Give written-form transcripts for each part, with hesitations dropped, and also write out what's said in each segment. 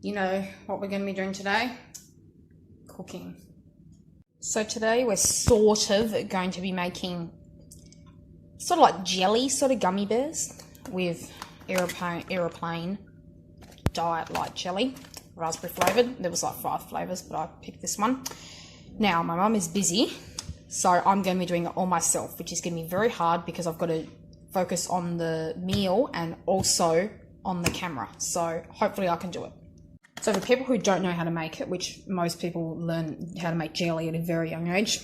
You know what we're going to be doing today? Cooking. So today we're sort of going to be making sort of like jelly sort of gummy bears with aeroplane diet light jelly, raspberry flavoured. There was like 5 flavours, but I picked this one. Now my mum is busy, so I'm going to be doing it all myself, which is going to be very hard because I've got to focus on the meal and also on the camera. So hopefully I can do it. So for people who don't know how to make it, which most people learn how to make jelly at a very young age.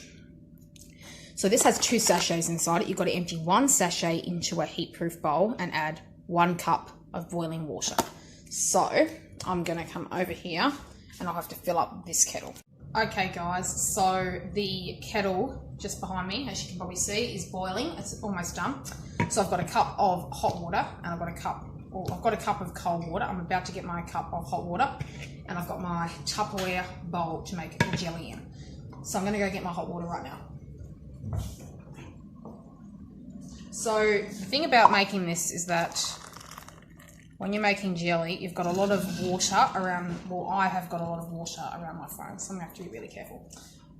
So this has 2 sachets inside it. You've got to empty 1 sachet into a heat-proof bowl and add 1 cup of boiling water. So I'm going to come over here and I'll have to fill up this kettle. Okay guys, so the kettle just behind me, as you can probably see, is boiling. It's almost done. So I've got a cup of hot water and I've got a cup of cold water. I'm about to get my cup of hot water and I've got my Tupperware bowl to make the jelly in. So I'm going to go get my hot water right now. So the thing about making this is that when you're making jelly, you've got a lot of water around, well, I have got a lot of water around my phone, so I'm going to have to be really careful.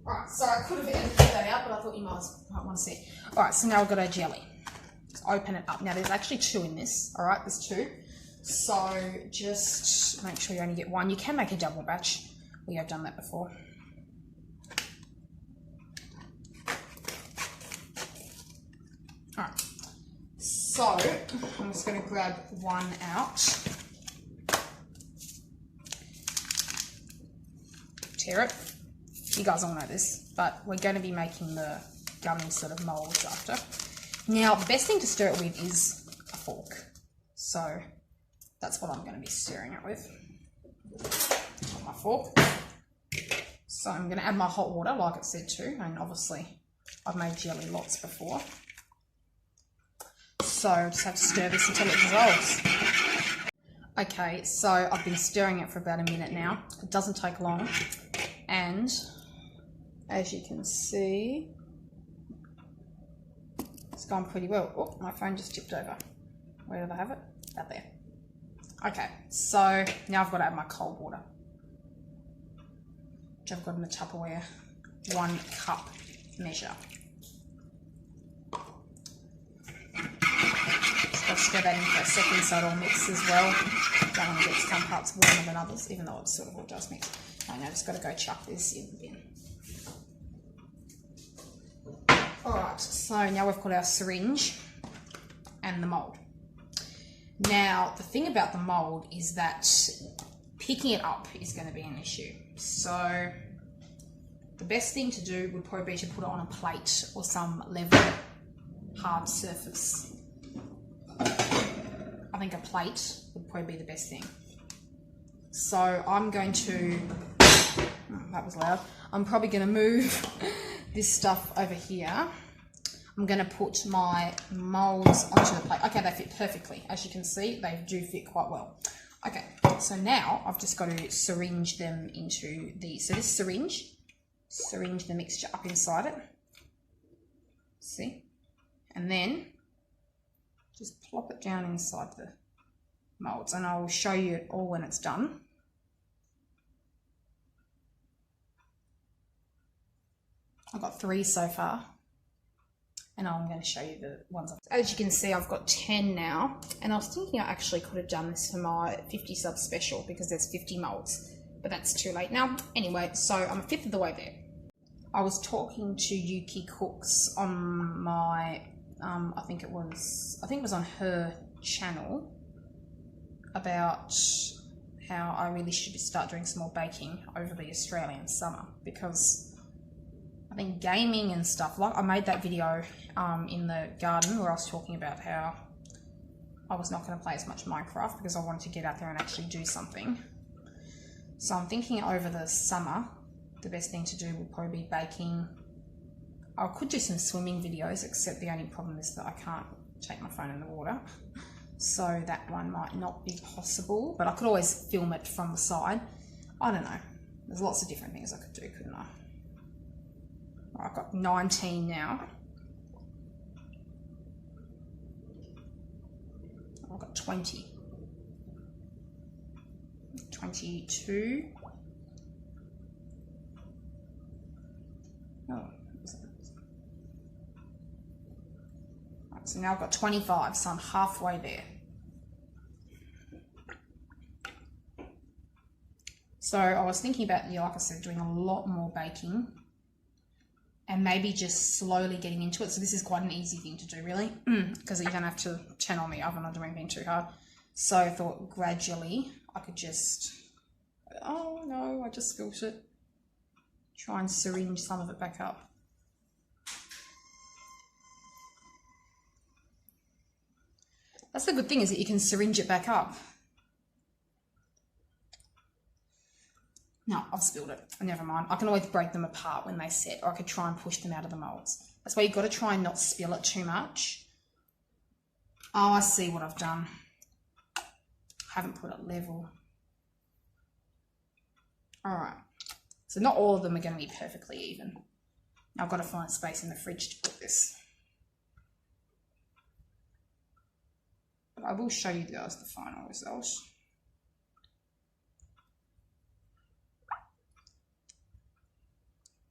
Alright, so I could have edited that out, but I thought you might want to see. Alright, so now we've got our jelly. Let's open it up. Now there's actually 2 in this, alright, there's 2. So just make sure you only get 1. You can make a double batch. We have done that before. Alright, so I'm just going to grab 1 out. Tear it. You guys all know this, but we're going to be making the gummy sort of molds after. Now, the best thing to stir it with is a fork. So that's what I'm going to be stirring it with. Got my fork. So I'm going to add my hot water, like it said to, and obviously I've made jelly lots before. So I just have to stir this until it dissolves. Okay, so I've been stirring it for about a minute now. It doesn't take long. And as you can see, it's gone pretty well. Oh, my phone just tipped over. Where did I have it? Out there. Okay, so now I've got to add my cold water, which I've got in the Tupperware 1 cup measure. Just got to stir that in for a second so it all mixes as well. Don't want to get some parts warmer than others, even though it sort of all does mix. Right, now I've just got to go chuck this in the bin. Alright, so now we've got our syringe and the mould. Now, the thing about the mould is that picking it up is going to be an issue. So the best thing to do would probably be to put it on a plate or some level, hard surface. I think a plate would probably be the best thing. So I'm going to, that was loud, I'm probably going to move this stuff over here. I'm going to put my moulds onto the plate. Okay, they fit perfectly. As you can see, they do fit quite well. Okay, so now I've just got to syringe them into the, so this syringe the mixture up inside it. See? And then just plop it down inside the moulds, and I will show you it all when it's done. I've got 3 so far, and I'm going to show you the ones. As you can see, I've got 10 now, and I was thinking I actually could have done this for my 50 sub special because there's 50 moulds, but that's too late now. Anyway, so I'm a 5th of the way there. I was talking to Yuki Cooks on my, I think it was on her channel about how I really should start doing some more baking over the Australian summer, because I think gaming and stuff, like I made that video in the garden where I was talking about how I was not going to play as much Minecraft because I wanted to get out there and actually do something. So I'm thinking over the summer, the best thing to do would probably be baking. I could do some swimming videos, except the only problem is that I can't take my phone in the water. So that one might not be possible, but I could always film it from the side. I don't know. There's lots of different things I could do, couldn't I? I've got 19 now. I've got 20. 22. Oh, right, so now I've got 25, so I'm halfway there. So I was thinking about, yeah, like I said, doing a lot more baking and maybe just slowly getting into it. So this is quite an easy thing to do, really, because you don't have to turn on the oven or do anything too hard. So I thought gradually I could just, oh no, I just spilled it. Try and syringe some of it back up. That's the good thing, is that you can syringe it back up. No, I've spilled it. Never mind. I can always break them apart when they set, or I could try and push them out of the molds. That's why you've got to try and not spill it too much. Oh, I see what I've done. I haven't put it level. All right. So not all of them are going to be perfectly even. I've got to find space in the fridge to put this. But I will show you guys the final result.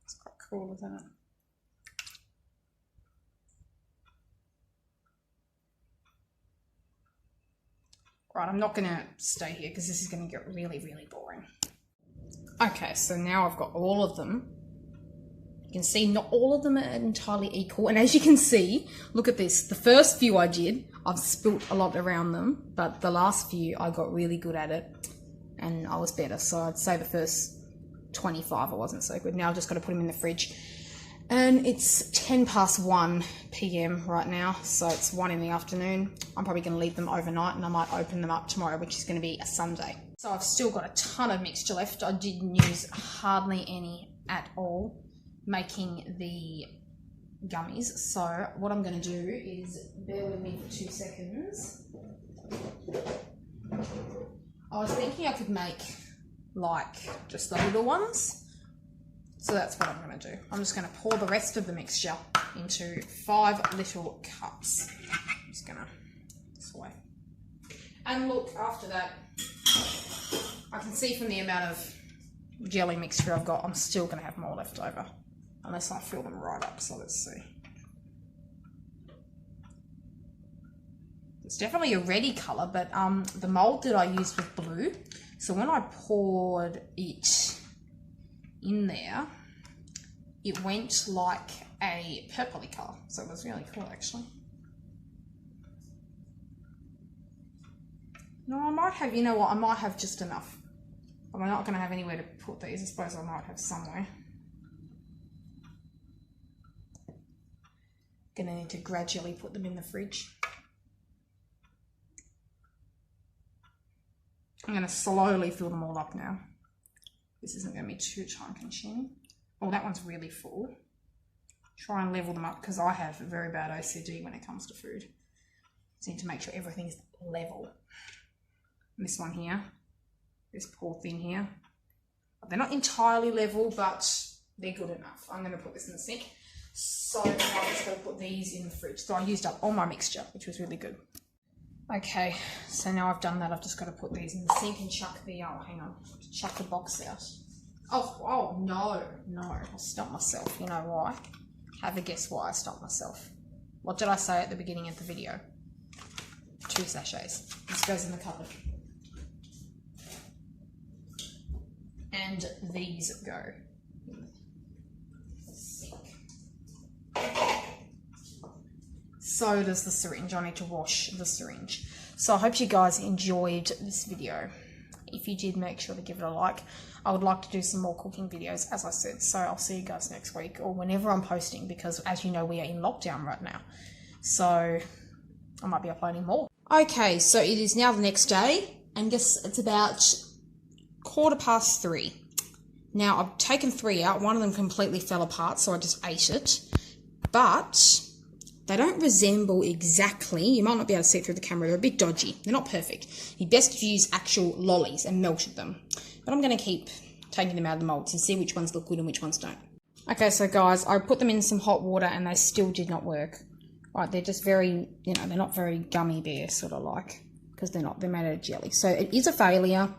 It's quite cool, isn't it? Right, I'm not going to stay here because this is going to get really, really boring. Okay, so now I've got all of them. You can see not all of them are entirely equal. And as you can see, look at this. The first few I did, I've spilt a lot around them. But the last few, I got really good at it. And I was better. So I'd say the first 25 I wasn't so good. Now I've just got to put them in the fridge. And it's 1 p.m. right now. So it's 1 in the afternoon. I'm probably going to leave them overnight and I might open them up tomorrow, which is going to be a Sunday. So I've still got a ton of mixture left. I didn't use hardly any at all making the gummies. So what I'm going to do is, bear with me for 2 seconds. I was thinking I could make like just the little ones. So that's what I'm going to do. I'm just going to pour the rest of the mixture into 5 little cups. I'm just going to this way. And look, after that, I can see from the amount of jelly mixture I've got, I'm still going to have more left over. Unless I fill them right up, so let's see. It's definitely a reddy colour, but the mould that I used was blue. So when I poured it in there, it went like a purpley colour. So it was really cool, actually. No, I might have, you know what, I might have just enough. I'm not going to have anywhere to put these. I suppose I might have somewhere. Going to need to gradually put them in the fridge. I'm going to slowly fill them all up now. This isn't going to be too time consuming. Oh, that one's really full. Try and level them up because I have a very bad OCD when it comes to food. So you need to make sure everything's level. This one here, this poor thing here. They're not entirely level, but they're good enough. I'm going to put this in the sink. So now I'm just going to put these in the fridge. So I used up all my mixture, which was really good. Okay, so now I've done that, I've just got to put these in the sink and chuck the, oh, hang on, chuck the box out. Oh, no, I stopped myself. You know why? Have a guess why I stopped myself. What did I say at the beginning of the video? 2 sachets. This goes in the cupboard. And these go in the sink. So does the syringe. I need to wash the syringe. So I hope you guys enjoyed this video. If you did, make sure to give it a like. I would like to do some more cooking videos, as I said. So I'll see you guys next week or whenever I'm posting, because as you know, we are in lockdown right now. So I might be uploading more. Okay, so it is now the next day, and guess it's about 3:15. Now I've taken 3 out. One of them completely fell apart, so I just ate it. But they don't resemble exactly, you might not be able to see it through the camera, they're a bit dodgy. They're not perfect. You best use actual lollies and melted them. But I'm going to keep taking them out of the molds and see which ones look good and which ones don't. Okay, so guys, I put them in some hot water and they still did not work. Right, they're just very, you know, they're not very gummy bear sort of like, because they're not, they're made out of jelly. So it is a failure,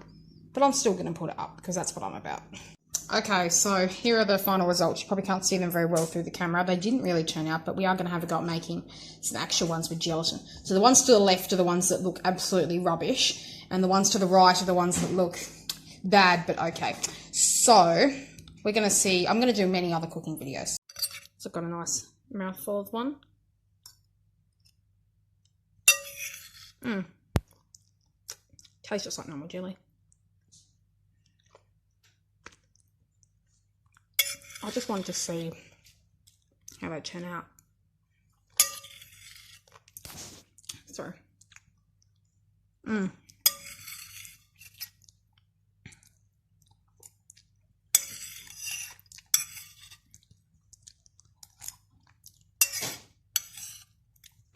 But I'm still going to put it up because that's what I'm about. Okay, so here are the final results. You probably can't see them very well through the camera. They didn't really turn out, but we are going to have a go at making some actual ones with gelatin. So the ones to the left are the ones that look absolutely rubbish, and the ones to the right are the ones that look bad, but okay. So we're going to see, I'm going to do many other cooking videos. So I've got a nice mouthful of one. Tastes just like normal jelly. I just wanted to see how they turn out. Sorry.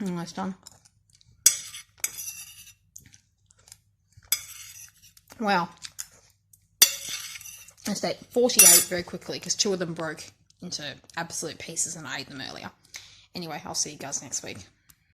Almost done. Wow. I stayed 48 very quickly because 2 of them broke into absolute pieces and I ate them earlier. Anyway, I'll see you guys next week.